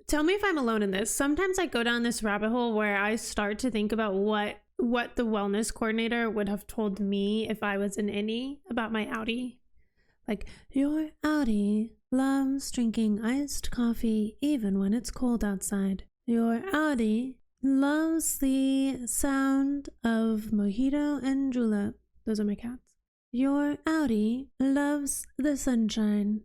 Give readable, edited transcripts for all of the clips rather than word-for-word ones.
tell me if I'm alone in this. Sometimes I go down this rabbit hole where I start to think about what the wellness coordinator would have told me if I was an innie about my outie. Like, your outie loves drinking iced coffee even when it's cold outside. Your outie loves the sound of mojito and julep. Those are my cats. Your outie loves the sunshine.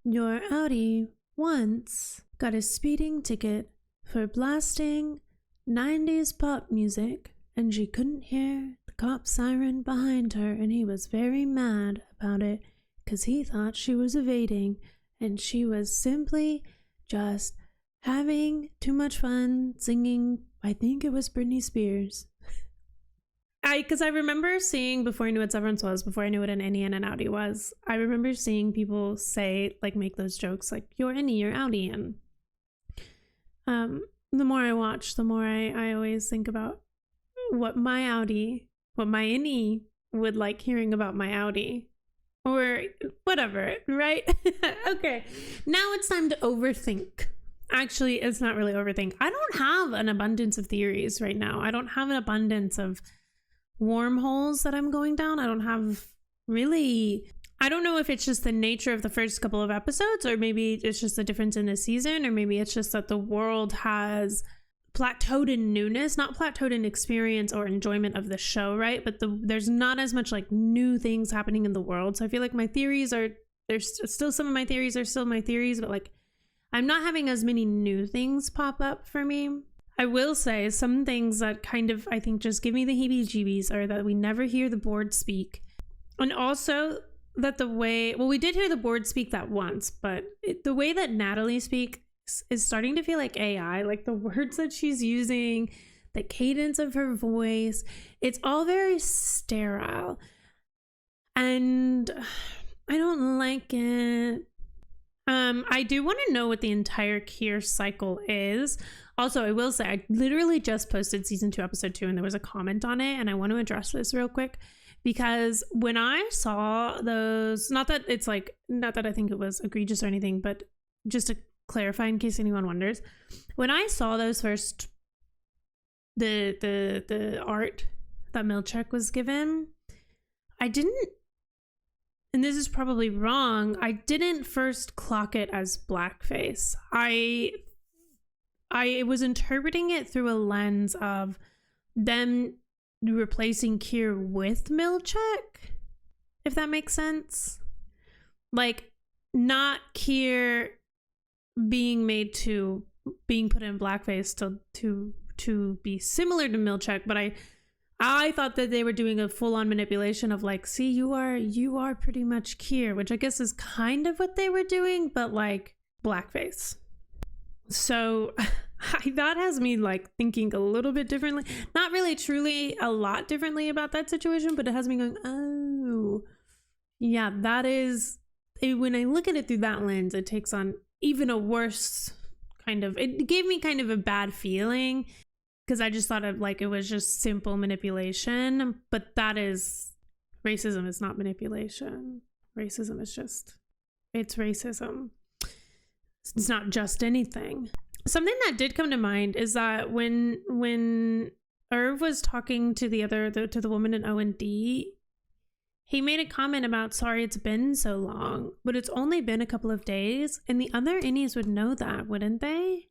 Your outie once got a speeding ticket for blasting 90s pop music, and she couldn't hear the cop siren behind her, and he was very mad about it because he thought she was evading, and she was simply just having too much fun singing, I think it was Britney Spears. Because I remember seeing, before I knew what Severance was, before I knew what an innie and an outie was, I remember seeing people say, like, make those jokes, like, you're innie, you're outie, and the more I watch, the more I always think about what my innie would like hearing about my outie. Or whatever, right? Okay, now it's time to overthink. Actually, it's not really overthink. I don't have an abundance of theories right now. I don't have an abundance of wormholes that I'm going down. I don't know if it's just the nature of the first couple of episodes, or maybe it's just the difference in the season, or maybe it's just that the world has plateaued in newness, not plateaued in experience or enjoyment of the show, right? But there's not as much like new things happening in the world. So I feel like my theories there's still some of my theories are still my theories, but like I'm not having as many new things pop up for me. I will say some things that kind of, I think, just give me the heebie-jeebies are that we never hear the board speak. And also that we did hear the board speak that once, but the way that Natalie speaks is starting to feel like AI, like the words that she's using, the cadence of her voice, it's all very sterile. And I don't like it. I do want to know what the entire Kier cycle is. Also, I will say, I literally just posted season 2, episode 2, and there was a comment on it, and I want to address this real quick, because when I saw those, not that I think it was egregious or anything, but just to clarify in case anyone wonders, when I saw those first, the art that Milchek was given, I didn't, and this is probably wrong, I didn't first clock it as blackface. I was interpreting it through a lens of them replacing Kier with Milchek, if that makes sense. Like, not Kier being put in blackface to be similar to Milchek, but I thought that they were doing a full-on manipulation of like, see, you are pretty much Kier, which I guess is kind of what they were doing, but like blackface. So that has me like thinking a little bit differently, not really truly a lot differently about that situation, but it has me going, oh yeah, that is, when I look at it through that lens, it takes on even a worse it gave me kind of a bad feeling, because I just thought of like it was just simple manipulation, but racism is not manipulation. Racism is it's racism. It's not just anything. Something that did come to mind is that when Irv was talking to the woman in O&D, he made a comment about, sorry it's been so long, but it's only been a couple of days, and the other innies would know that, wouldn't they?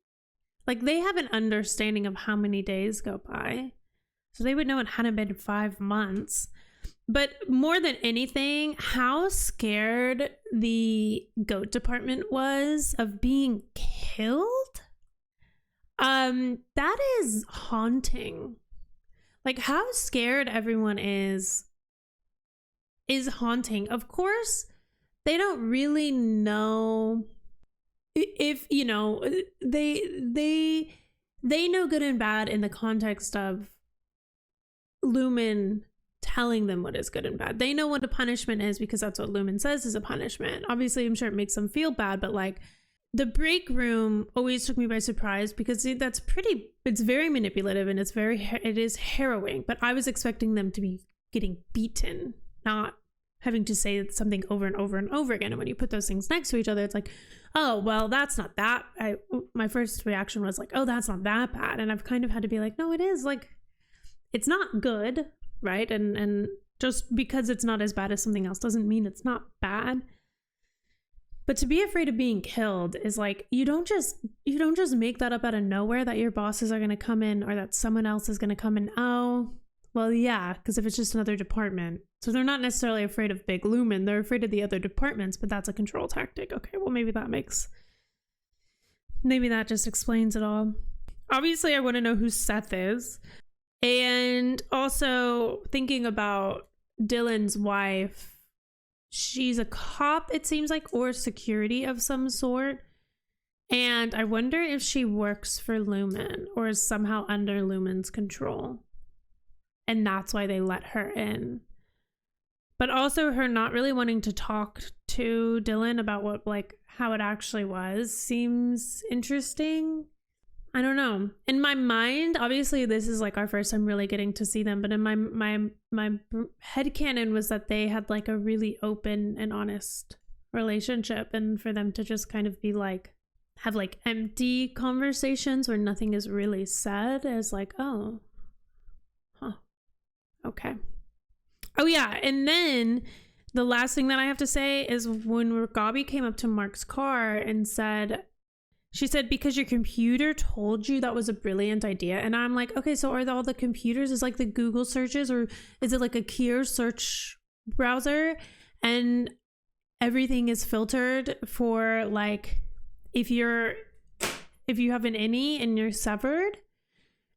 Like, they have an understanding of how many days go by, so they would know it hadn't been 5 months. But more than anything, how scared the goat department was of being killed, that is haunting. Like, how scared everyone is haunting. Of course, they don't really know if, you know, they know good and bad in the context of Lumen telling them what is good and bad. They know what a punishment is because that's what Lumen says is a punishment. Obviously, I'm sure it makes them feel bad, but like the break room always took me by surprise because it's very manipulative and it is harrowing, but I was expecting them to be getting beaten, not having to say something over and over and over again. And when you put those things next to each other, it's like, oh, well, that's not that. My first reaction was like, oh, that's not that bad. And I've kind of had to be like, no, it is. Like, it's not good, right? And just because it's not as bad as something else doesn't mean it's not bad. But to be afraid of being killed is like, you don't just make that up out of nowhere that your bosses are going to come in or that someone else is going to come in. Oh, well, yeah, because if it's just another department. So they're not necessarily afraid of Big Lumen. They're afraid of the other departments, but that's a control tactic. Okay, well, maybe that just explains it all. Obviously, I want to know who Seth is. And also thinking about Dylan's wife, she's a cop, it seems like, or security of some sort. And I wonder if she works for Lumen or is somehow under Lumen's control. And that's why they let her in. But also her not really wanting to talk to Dylan about what, like, how it actually was seems interesting. I don't know. In my mind, obviously this is like our first time really getting to see them, but in my headcanon was that they had like a really open and honest relationship, and for them to just kind of be like, have like empty conversations where nothing is really said is like, oh, huh, okay. Oh yeah, and then the last thing that I have to say is when Gabi came up to Mark's car and she said, because your computer told you that was a brilliant idea. And I'm like, okay, so are all the computers is like the Google searches, or is it like a Kier search browser and everything is filtered for like, if you have an innie and you're severed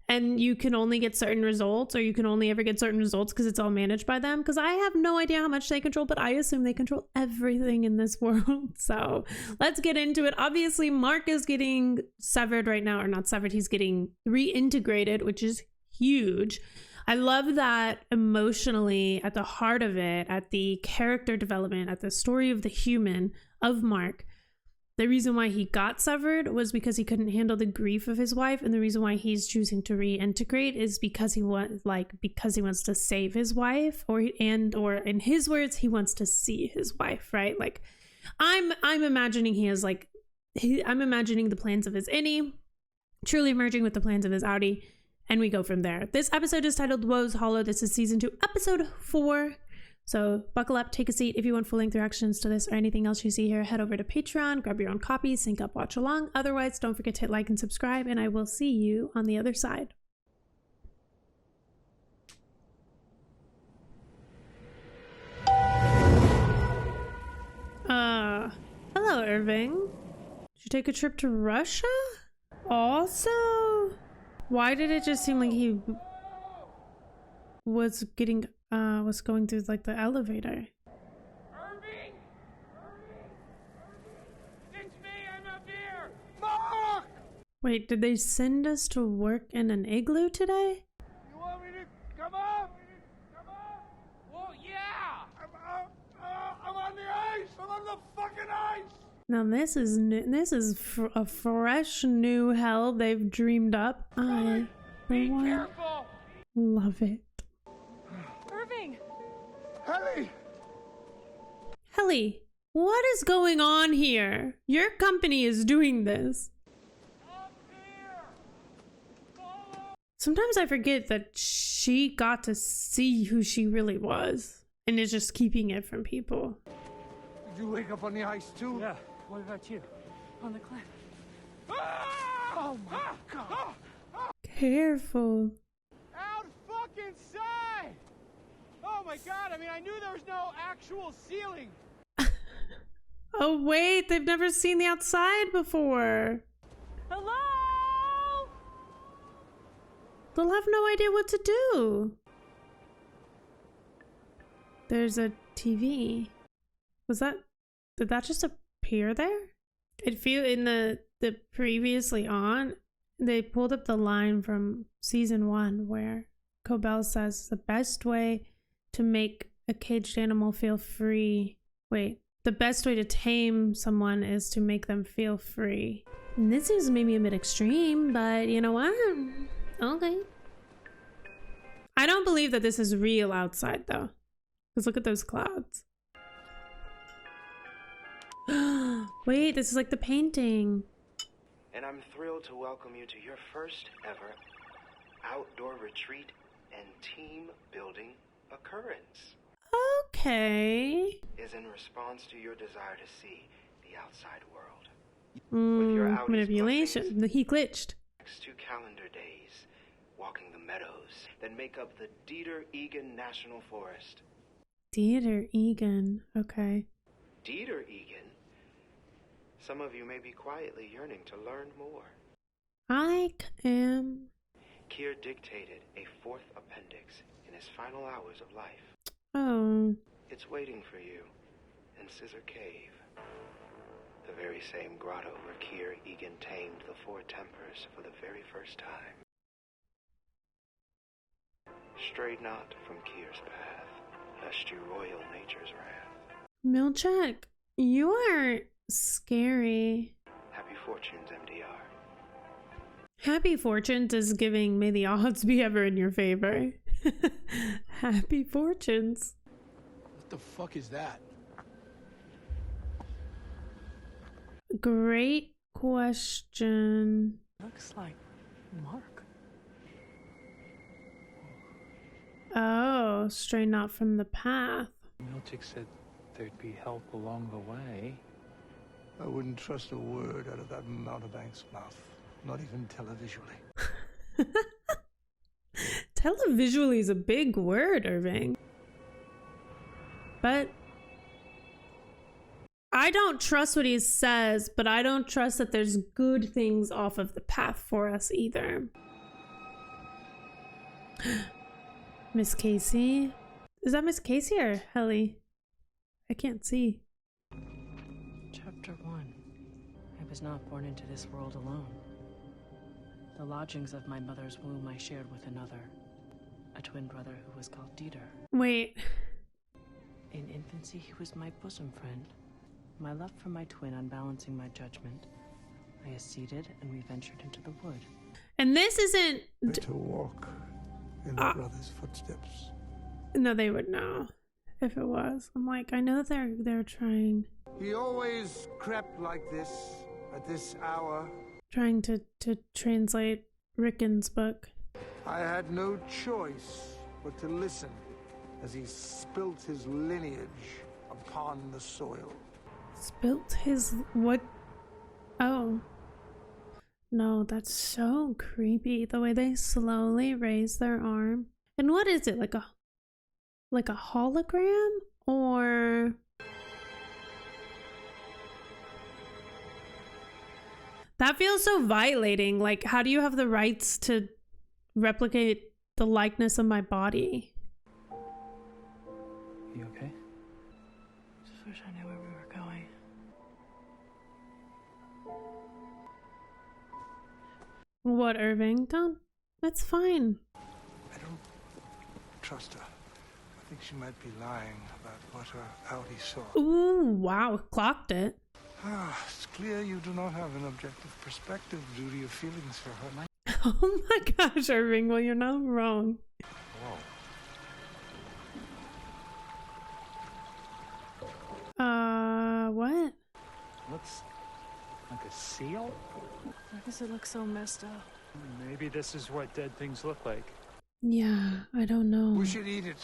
and you can only get certain results, or you can only ever get certain results because it's all managed by them. Because I have no idea how much they control, but I assume they control everything in this world. So let's get into it. Obviously, Mark is getting severed right now, or not severed. He's getting reintegrated, which is huge. I love that emotionally at the heart of it, at the character development, at the story of the human of Mark. The reason why he got severed was because he couldn't handle the grief of his wife, and the reason why he's choosing to reintegrate is because he wants to save his wife, or in his words, he wants to see his wife, right? Like, I'm imagining I'm imagining the plans of his innie truly merging with the plans of his outie, and we go from there. This episode is titled Woe's Hollow. This is season 2, episode 4. So buckle up, take a seat. If you want full-length reactions to this or anything else you see here, head over to Patreon, grab your own copy, sync up, watch along. Otherwise, don't forget to hit like and subscribe, and I will see you on the other side. Hello, Irving. Did you take a trip to Russia? Also, why did it just seem like he was going through like the elevator? Irving! It's me, I'm up here! Mark! Wait, did they send us to work in an igloo today? You want me to come up? Well, yeah! I'm on the ice! I'm on the fucking ice! Now this is new. This is a fresh new hell they've dreamed up. I, for Be one, careful! love it. Irving! Helly, what is going on here? Your company is doing this. Up here! Follow! Sometimes I forget that she got to see who she really was and is just keeping it from people. Did you wake up on the ice too? Yeah, what about you? On the cliff. Ah! Oh my god! Careful. Out fucking side! Oh my god, I mean, I knew there was no actual ceiling. Oh wait, they've never seen the outside before. Hello? They'll have no idea what to do. There's a TV. Did that just appear there? It feel in the previously on, they pulled up the line from season 1 where Cobell says the best way to make a caged animal feel free. Wait, the best way to tame someone is to make them feel free. And this seems maybe a bit extreme, but you know what? Okay. I don't believe that this is real outside though. Because look at those clouds. Wait, this is like the painting. And I'm thrilled to welcome you to your first ever outdoor retreat and team building occurrence. Okay. Is in response to your desire to see the outside world. Manipulation. He glitched. Next 2 calendar days, walking the meadows that make up the Dieter-Egan National Forest. Dieter-Egan. Okay. Dieter-Egan? Some of you may be quietly yearning to learn more. I am. Keir dictated a 4th appendix in his final hours of life. Oh. It's waiting for you in Scissor Cave. The very same grotto where Keir Egan tamed the 4 tempers for the very first time. Stray not from Keir's path, lest you roil nature's wrath. Milchek, you are scary. Happy fortunes, MDR. Happy fortunes is giving may the odds be ever in your favor. Happy fortunes. What the fuck is that? Great question. Looks like Mark. Oh, stray not from the path. Milchik said there'd be help along the way. I wouldn't trust a word out of that mountebank's mouth, not even televisually. Televisually is a big word, Irving. But I don't trust what he says, but I don't trust that there's good things off of the path for us either. Miss Casey? Is that Miss Casey or Helly? I can't see. Chapter 1. I was not born into this world alone. The lodgings of my mother's womb I shared with another, a twin brother who was called Dieter. Wait. In infancy, he was my bosom friend. My love for my twin unbalancing my judgment, I acceded and we ventured into the wood. And this isn't... To walk in the brother's footsteps. No, they would know if it was. I'm like, I know they're trying. He always crept like this, at this hour. Trying to translate Rickon's book. I had no choice but to listen as he spilt his lineage upon the soil. Spilt his... what? Oh. No, that's so creepy. The way they slowly raise their arm. And what is it? Like a hologram? Or... That feels so violating. Like, how do you have the rights to replicate the likeness of my body? You okay? Just wish I knew where we were going. What, Irving? Don't... That's fine. I don't trust her. I think she might be lying about what her outie saw. Ooh, wow. Clocked it. It's clear you do not have an objective perspective due to your feelings for her. Oh my gosh, Irving. Well, you're not wrong. What? Looks like a seal? Why does it look so messed up? Maybe this is what dead things look like. Yeah, I don't know. We should eat it.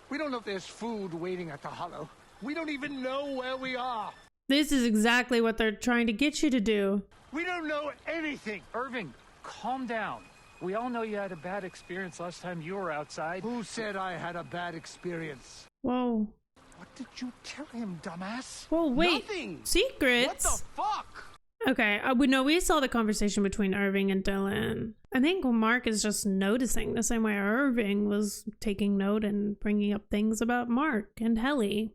We don't know if there's food waiting at the hollow. We don't even know where we are. This is exactly what they're trying to get you to do. We don't know anything. Irving, calm down. We all know you had a bad experience last time you were outside. Who said I had a bad experience? Whoa. What did you tell him, dumbass? Whoa, wait. Nothing. Secrets? What the fuck? Okay, we saw the conversation between Irving and Dylan. I think Mark is just noticing the same way Irving was taking note and bringing up things about Mark and Helly.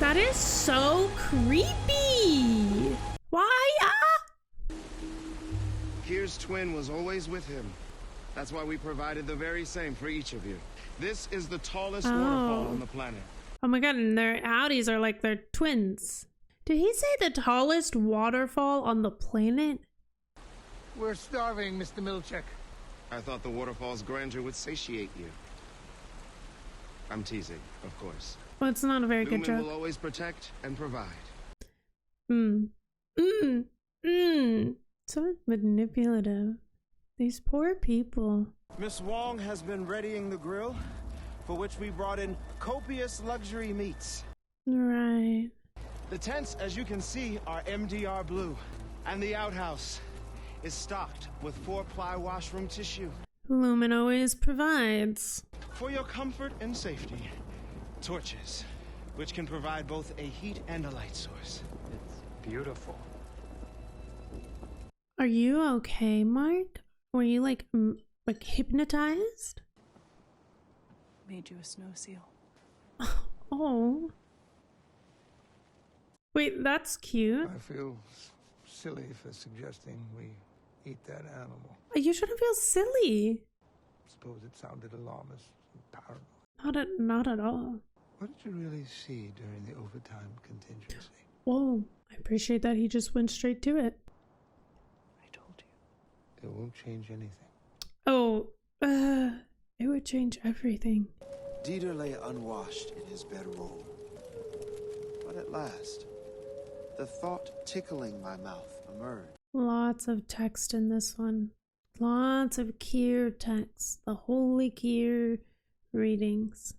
That is so creepy. Why? Keir's twin was always with him. That's why we provided the very same for each of you. This is the tallest waterfall on the planet. Oh my god, and their outies are like their twins. Did he say the tallest waterfall on the planet? We're starving, Mr. Milchek. I thought the waterfall's grandeur would satiate you. I'm teasing, of course. Well, it's not a very good Lumen joke. will always protect and provide. So manipulative. These poor people. Miss Wong has been readying the grill, for which we brought in copious luxury meats. Right. The tents, as you can see, are MDR blue, and the outhouse is stocked with 4-ply washroom tissue. Lumen always provides. For your comfort and safety, torches, which can provide both a heat and a light source. It's beautiful. Are you okay, Mark? Were you like hypnotized? Made you a snow seal. Oh. Wait, that's cute. I feel silly for suggesting we eat that animal. You shouldn't feel silly. Suppose it sounded alarmist and paranoid. Not at all. What did you really see during the overtime contingency? Whoa, I appreciate that he just went straight to it. I told you. It won't change anything. Oh, it would change everything. Dieter lay unwashed in his bedroll. But at last, the thought tickling my mouth emerged. Lots of text in this one. Lots of Kier text. The holy Kier readings.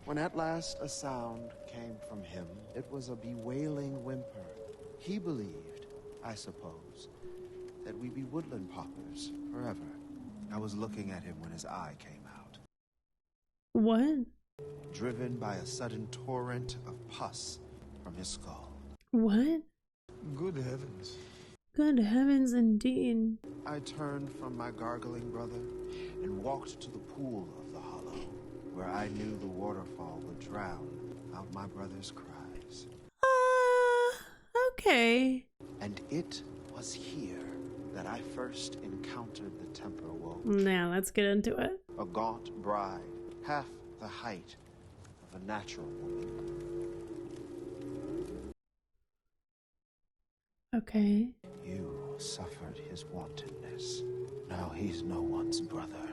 When at last a sound came from him, it was a bewailing whimper. He believed, I suppose, that we be woodland poppers forever. I was looking at him when his eye came out. What? Driven by a sudden torrent of pus from his skull. What? Good heavens. Good heavens indeed. I turned from my gargling brother and walked to the pool of the hollow, where I knew the waterfall would drown out my brother's cries. Okay. And it was here that I first encountered the Temper Woe. Now let's get into it. A gaunt bride, half the height of a natural woman. Okay. You suffered his wantonness. Now he's no one's brother,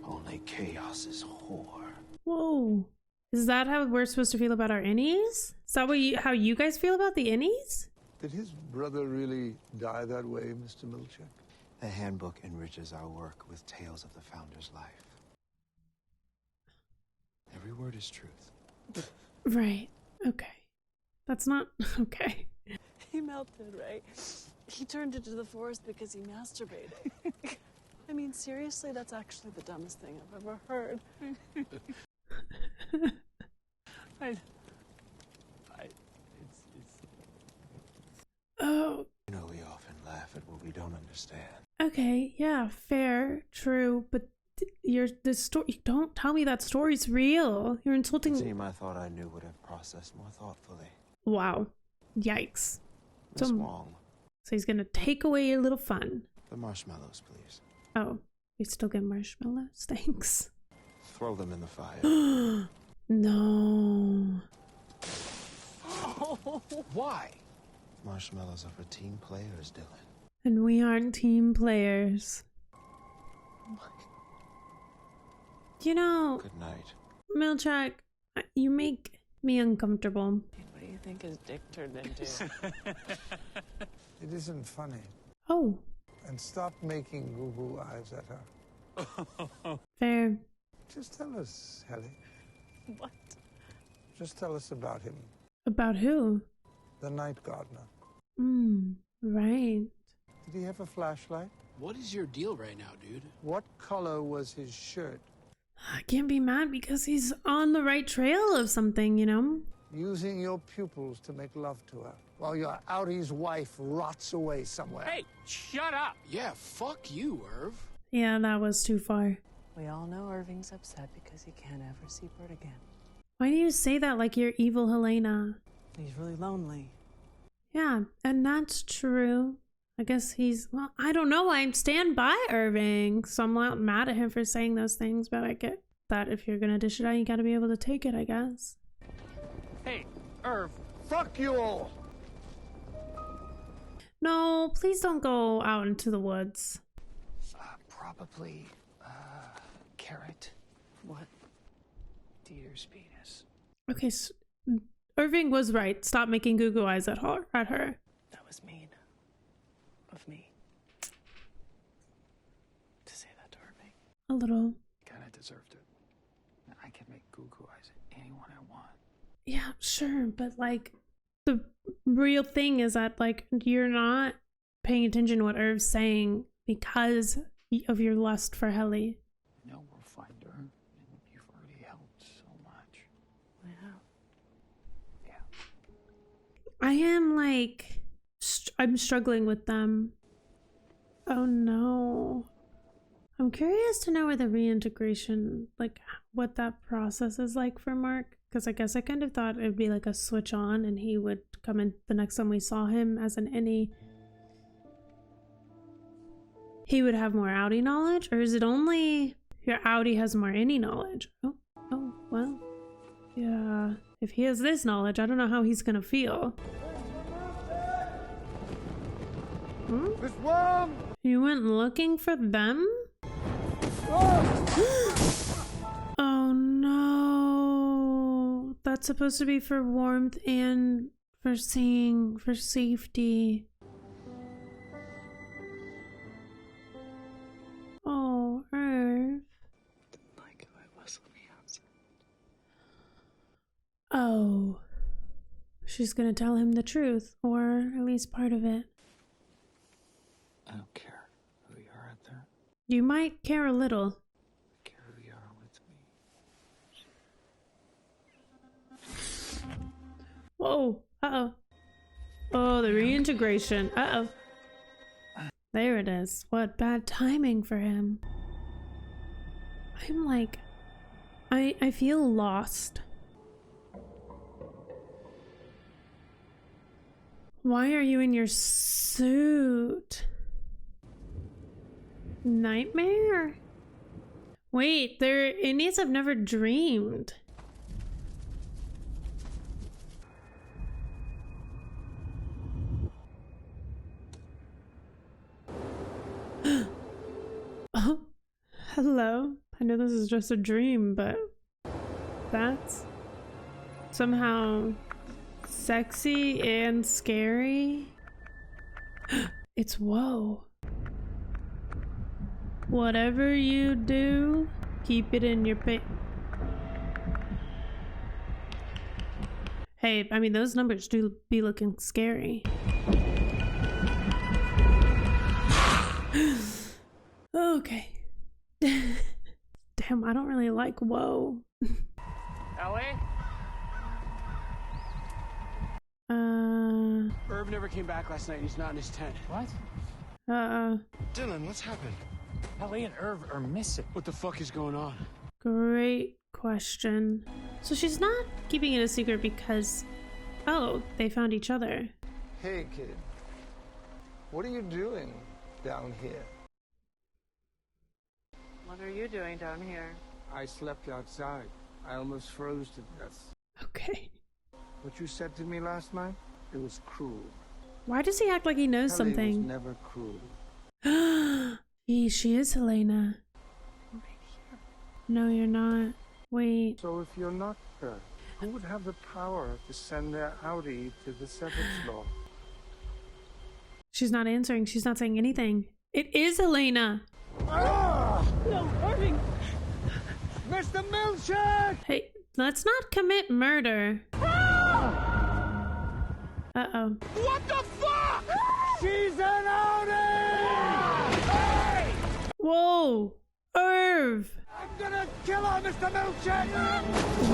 only chaos's whore. Whoa. Is that how we're supposed to feel about our innies? Is that how you guys feel about the innies? Did his brother really die that way, Mr. Milchek? The handbook enriches our work with tales of the founder's life. Every word is truth. Right. Okay. That's not okay. He melted, right? He turned into the forest because he masturbated. I mean, seriously, that's actually the dumbest thing I've ever heard. Oh. You know, we often laugh at what we don't understand. Okay. Yeah. Fair. True. But the story. Don't tell me that story's real. You're The insulting. team I thought I knew would have processed more thoughtfully. Wow. Yikes. Miss So- Wong, So he's gonna take away your little fun. the marshmallows, please. Oh, we still get marshmallows. Thanks. Throw them in the fire. No. Why? Marshmallows are for team players, Dylan. And we aren't team players. You know, Good night. Milchak, you make me uncomfortable. What do you think his dick turned into? It isn't funny. Oh, And stop making goo-goo eyes at her. fair. Just tell us, Helly. What? Just tell us about him. About who? The night gardener. Right. Did he have a flashlight? What is your deal right now, dude? What color was his shirt? I can't be mad because he's on the right trail of something, you know? Using your pupils to make love to her, while your outie's wife rots away somewhere. Hey, shut up! Yeah, fuck you, Irv. Yeah, that was too far. We all know Irving's upset because he can't ever see Bert again. Why do you say that like you're evil Helena? He's really lonely. Yeah, and that's true. I guess well, I don't know. I stand by Irving, so I'm not mad at him for saying those things, but I get that if you're gonna dish it out, you gotta be able to take it, I guess. Hey, Irv. Fuck you all! No, please don't go out into the woods. Probably, carrot. What? Dieter's penis. Okay, Irving was right. Stop making goo goo eyes at her. That was mean of me to say that to Irving. A little. Kinda deserved it. I can make goo-goo eyes at anyone I want. Yeah, sure, but like the real thing is that like you're not paying attention to what Irv's saying because of your lust for Helly. No, we'll find her. And you've already helped so much. I have. Yeah. I am like I'm struggling with them. Oh no. I'm curious to know where the reintegration, like what that process is like for Mark. Because I guess I kind of thought it would be like a switch on and he would come in the next time we saw him as an innie. He would have more outie knowledge? Or is it only your outie has more innie knowledge? Oh, well. Yeah. If he has this knowledge, I don't know how he's gonna feel. This worm! You went looking for them? Oh no. That's supposed to be for warmth and for seeing, for safety. Oh, Irv. Like who I was on the outside. Oh. She's gonna tell him the truth, or at least part of it. I don't care who you are out there. You might care a little. I care who you are with me. Whoa. Uh-oh. Oh, the reintegration. Uh-oh. There it is. What bad timing for him. I'm like... I feel lost. Why are you in your suit? Nightmare? Wait, they're innies I've never dreamed. Oh, hello. I know this is just a dream, but that's somehow sexy and scary. It's whoa. Whatever you do, keep it in your Hey, I mean, those numbers do be looking scary. Okay. Damn, I don't really like whoa. Ellie? Irv never came back last night. He's not in his tent. What? Dylan, what's happened? Ellie and Irv are missing. What the fuck is going on? Great question. So she's not keeping it a secret because, oh, they found each other. Hey, kid. What are you doing down here? What are you doing down here? I slept outside. I almost froze to death. Okay. What you said to me last night, it was cruel. Why does he act like he knows Helly was something? never cruel. She is Helena. I'm right here. No, you're not. Wait. So if you're not her, who would have the power to send their outie to the Severance law? She's not answering. She's not saying anything. It is Helena. No, Irving! Mr. Milkshake! Hey, let's not commit murder. Uh-oh. What the fuck? She's an outie! Hey! Whoa. Irv. I'm gonna kill her, Mr. Milkshake!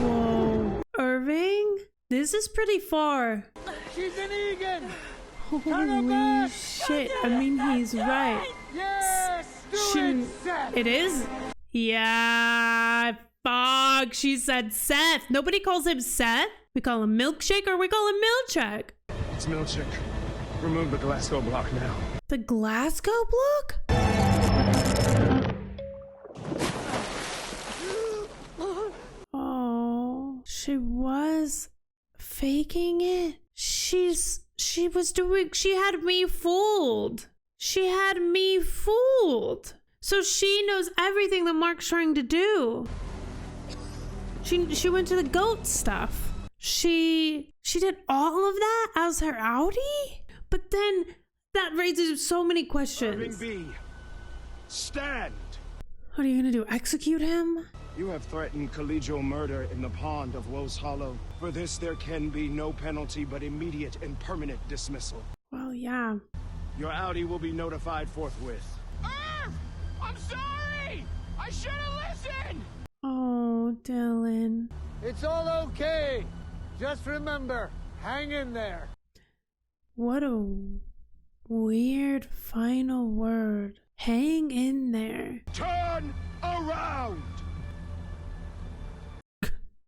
Whoa. Irving? This is pretty far. She's an Egan! Holy shit. I mean, he's right. Yes! Do it, Seth! It is? Yeah. Fuck. She said Seth. Nobody calls him Seth. We call him Milkshake or we call him Milkshake. It's Milchik. Remove the Glasgow block now. The Glasgow block? Oh, she was faking it. She had me fooled. She had me fooled. So she knows everything that Mark's trying to do. She went to the goat stuff. she did all of that as her outie? But then that raises so many questions. Irving B. Stand! What are you gonna do? Execute him? You have threatened collegial murder in the pond of Woe's Hollow. For this, there can be no penalty but immediate and permanent dismissal. Well, yeah. Your outie will be notified forthwith. Irv! I'm sorry! I should have listened! Oh, Dylan. It's all okay. Just remember, hang in there. What a weird final word. Hang in there. Turn around!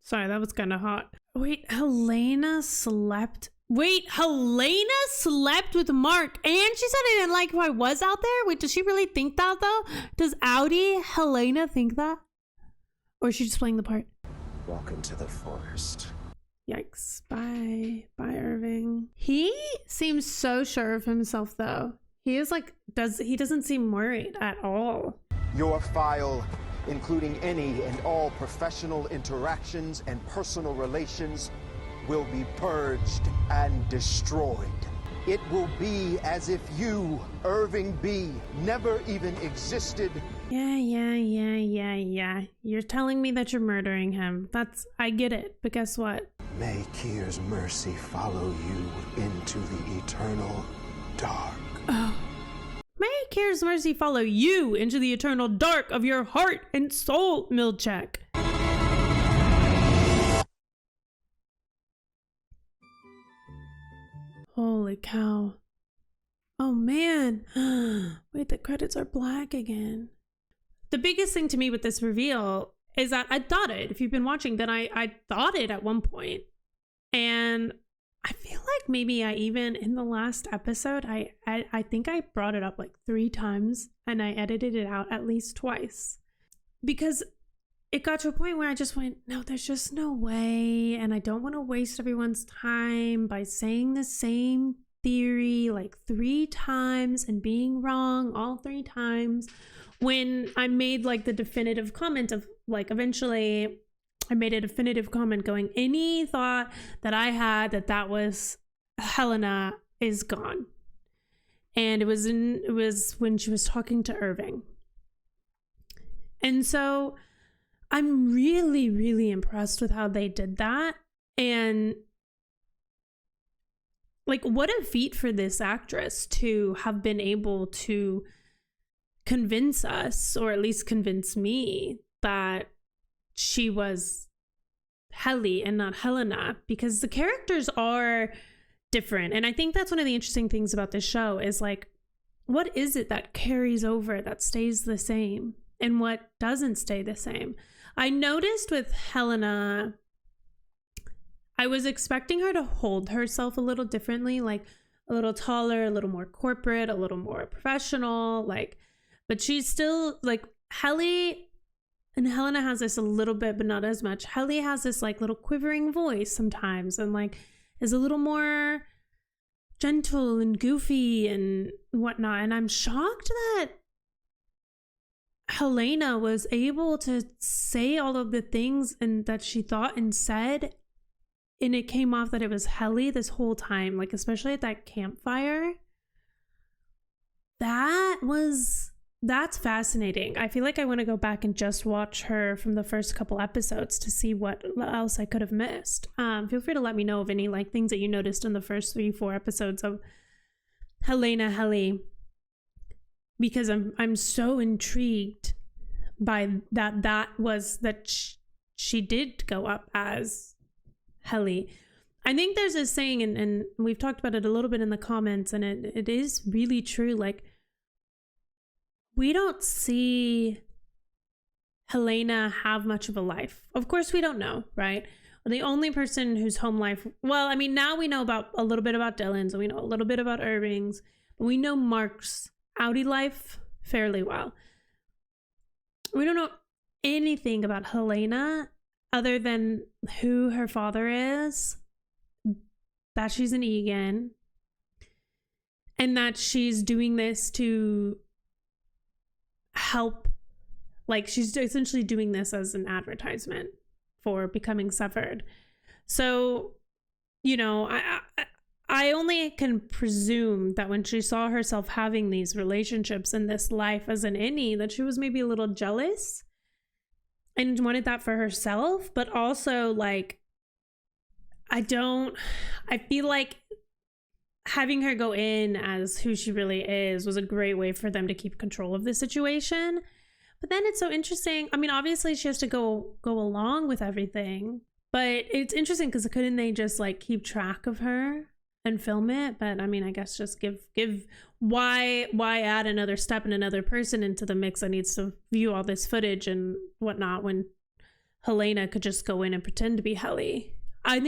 Sorry, that was kind of hot. Wait, Helena slept with Mark, and she said I didn't like who I was out there? Wait, does she really think that, though? Does outie Helena think that? Or is she just playing the part? Walk into the forest. Yikes. Bye, Irving. He seems so sure of himself, though. He is like, he doesn't seem worried at all. Your file, including any and all professional interactions and personal relations, will be purged and destroyed. It will be as if you, Irving B., never even existed. Yeah. You're telling me that you're murdering him. I get it, but guess what? May Kier's mercy follow you into the eternal dark. Oh. May Kier's mercy follow you into the eternal dark of your heart and soul, Milchek. Holy cow. Oh man. Wait, the credits are black again. The biggest thing to me with this reveal is that I thought it. If you've been watching, then I thought it at one point. And I feel like maybe I even, in the last episode, I think I brought it up like 3 times and I edited it out at least twice. Because it got to a point where I just went, no, there's just no way. And I don't want to waste everyone's time by saying the same theory like 3 times and being wrong all 3 times. When I made like the definitive comment of like, eventually I made a definitive comment going, any thought that I had that was Helena is gone. And it was when she was talking to Irving. And so I'm really, really impressed with how they did that. And like, what a feat for this actress to have been able to convince us, or at least convince me, that she was Helly and not Helena, because the characters are different. And I think that's one of the interesting things about this show is like, what is it that carries over, that stays the same, and what doesn't stay the same? I noticed with Helena, I was expecting her to hold herself a little differently, like a little taller, a little more corporate, a little more professional, like, but she's still like Helly. And Helena has this a little bit, but not as much. Helly has this like little quivering voice sometimes, and like is a little more gentle and goofy and whatnot. And I'm shocked that Helena was able to say all of the things and that she thought and said, and it came off that it was Helly this whole time, like especially at that campfire. That's fascinating. I feel like I want to go back and just watch her from the first couple episodes to see what else I could have missed. Feel free to let me know of any like things that you noticed in the first 3-4 episodes of Helena Helly, because I'm so intrigued by that she did go up as Helly. I think there's this saying, and we've talked about it a little bit in the comments, and it is really true. Like, we don't see Helena have much of a life. Of course, we don't know, right? The only person whose home life, well, I mean, now we know about a little bit about Dylan's, and we know a little bit about Irving's, but we know Mark's outie life fairly well. We don't know anything about Helena other than who her father is, that she's an Egan, and that she's doing this to help, like she's essentially doing this as an advertisement for becoming severed. So, you know, I only can presume that when she saw herself having these relationships in this life as an innie, that she was maybe a little jealous and wanted that for herself, but also like, I feel like having her go in as who she really is was a great way for them to keep control of the situation. But then it's so interesting. I mean, obviously she has to go along with everything, but it's interesting because couldn't they just like keep track of her and film it? But I mean, I guess just give why add another step and another person into the mix that needs to view all this footage and whatnot when Helena could just go in and pretend to be Helly. I'm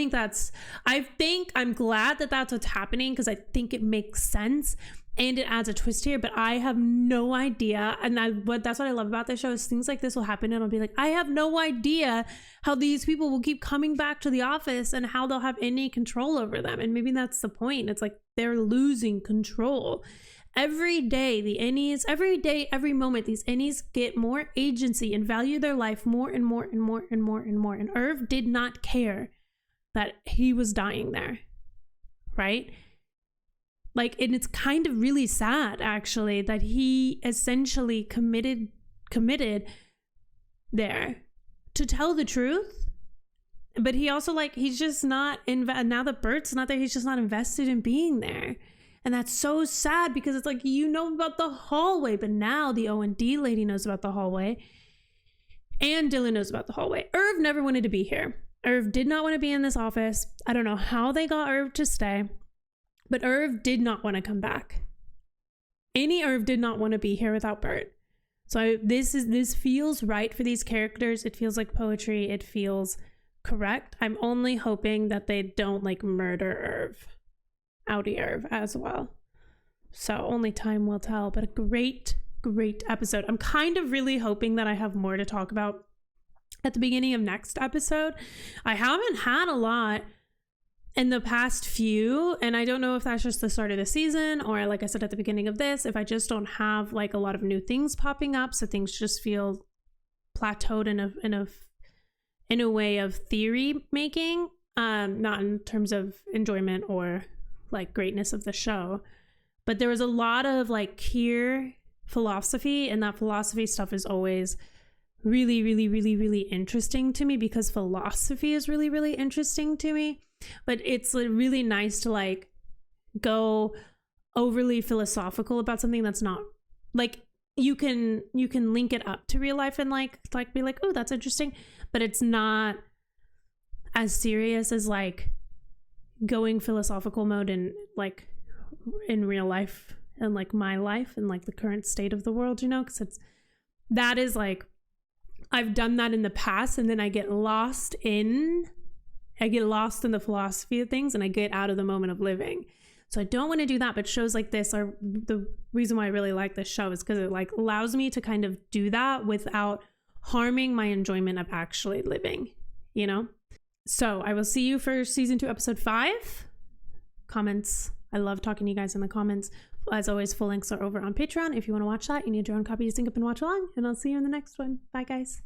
glad that that's what's happening because I think it makes sense and it adds a twist here, but I have no idea. And that's what I love about this show is things like this will happen and I'll be like, I have no idea how these people will keep coming back to the office and how they'll have any control over them. And maybe that's the point. It's like they're losing control. Every day, every moment, these innies get more agency and value their life more and more and more and more and more. And Irv did not care that he was dying there, right? Like, and it's kind of really sad, actually, that he essentially committed there to tell the truth. But he also, like, he's just not, now that Bert's not there, he's just not invested in being there. And that's so sad because it's like, you know about the hallway, but now the O&D lady knows about the hallway. And Dylan knows about the hallway. Irv never wanted to be here. Irv did not want to be in this office. I don't know how they got Irv to stay, but Irv did not want to come back. Irv did not want to be here without Bert. So this feels right for these characters. It feels like poetry. It feels correct. I'm only hoping that they don't like murder outie Irv as well. So only time will tell, but a great episode. I'm kind of really hoping that I have more to talk about at the beginning of next episode. I haven't had a lot in the past few, and I don't know if that's just the start of the season or, like I said at the beginning of this, if I just don't have like a lot of new things popping up, so things just feel plateaued in a way of theory making, not in terms of enjoyment or like greatness of the show. But there was a lot of like Keir philosophy, and that philosophy stuff is always really, really, really, really interesting to me because philosophy is really, really interesting to me. But it's really nice to like go overly philosophical about something that's not like, you can link it up to real life and like be like, oh, that's interesting, but it's not as serious as like going philosophical mode in like in real life and like my life and like the current state of the world, you know, because that is like, I've done that in the past and then I get lost in the philosophy of things and I get out of the moment of living. So I don't want to do that, but shows like this are the reason why I really like this show, is because it like allows me to kind of do that without harming my enjoyment of actually living, you know? So I will see you for season 2, episode 5. Comments. I love talking to you guys in the comments. As always, full links are over on Patreon. If you want to watch that, you need your own copy to sync up and watch along, and I'll see you in the next one. Bye, guys.